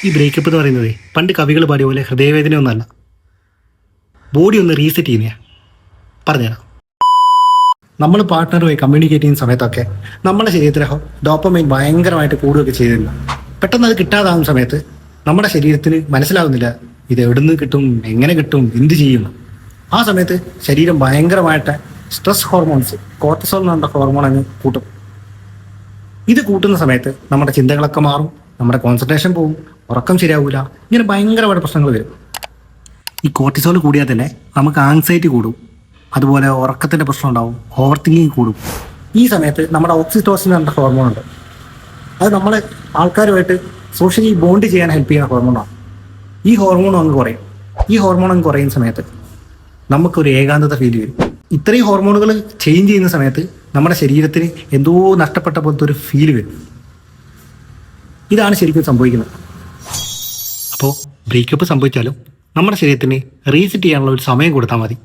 ഈ ബ്രേക്കപ്പ് എന്ന് പറയുന്നത് പണ്ട് കവികൾ പാടിയ പോലെ ഹൃദയവേദന ഒന്നല്ല, ബോഡി ഒന്ന് റീസെറ്റ് ചെയ്യുന്നതാണ്. പറഞ്ഞുതരാം. നമ്മൾ പാർട്ട്ണറുമായി കമ്മ്യൂണിക്കേറ്റ് ചെയ്യുന്ന സമയത്തൊക്കെ നമ്മുടെ ശരീരത്തിലെ ഡോപ്പമൈൻ ഭയങ്കരമായിട്ട് കൂടുകയൊക്കെ ചെയ്തിരുന്നു. പെട്ടെന്ന് അത് കിട്ടാതാകുന്ന സമയത്ത് നമ്മുടെ ശരീരത്തിന് മനസ്സിലാകുന്നില്ല ഇത് എവിടുന്ന് കിട്ടും, എങ്ങനെ കിട്ടും, എന്ത് ചെയ്യും. ആ സമയത്ത് ശരീരം ഭയങ്കരമായിട്ട് സ്ട്രെസ് ഹോർമോൺസ്, കോർട്ടിസോൾ എന്ന് പറഞ്ഞ ഹോർമോൺ അങ്ങ് കൂട്ടും. ഇത് കൂട്ടുന്ന സമയത്ത് നമ്മുടെ ചിന്തകളൊക്കെ മാറും, നമ്മുടെ കോൺസെൻട്രേഷൻ പോകും, ഉറക്കം ശരിയാവില്ല, ഇങ്ങനെ ഭയങ്കരമായിട്ട് പ്രശ്നങ്ങൾ വരും. ഈ കോർട്ടിസോൾ കൂടിയാൽ തന്നെ നമുക്ക് ആങ്സൈറ്റി കൂടും, അതുപോലെ ഉറക്കത്തിൻ്റെ പ്രശ്നം ഉണ്ടാവും, ഓവർ തിങ്കിങ് കൂടും. ഈ സമയത്ത് നമ്മുടെ ഓക്സിറ്റോസിൻ എന്ന ഹോർമോൺ ഉണ്ട്. അത് നമ്മളെ ആൾക്കാരുമായിട്ട് സോഷ്യലി ബോണ്ട് ചെയ്യാൻ ഹെൽപ്പ് ചെയ്യുന്ന ഹോർമോണാണ്. ഈ ഹോർമോൺ അങ്ങ് കുറയും. ഈ ഹോർമോൺ അങ്ങ് കുറയുന്ന സമയത്ത് നമുക്കൊരു ഏകാന്തത ഫീൽ ചെയ്യും. ഇത്രയും ഹോർമോണുകൾ ചേഞ്ച് ചെയ്യുന്ന സമയത്ത് നമ്മുടെ ശരീരത്തിന് എന്തോ നഷ്ടപ്പെട്ട പോലത്തെ ഒരു ഫീൽ വരും. ഇതാണ് ശരിക്കും സംഭവിക്കുന്നത്. അപ്പോൾ ബ്രേക്കപ്പ് സംഭവിച്ചാലും നമ്മുടെ ശരീരത്തിന് റീസെറ്റ് ചെയ്യാനുള്ള ഒരു സമയം കൊടുത്താൽ മതി.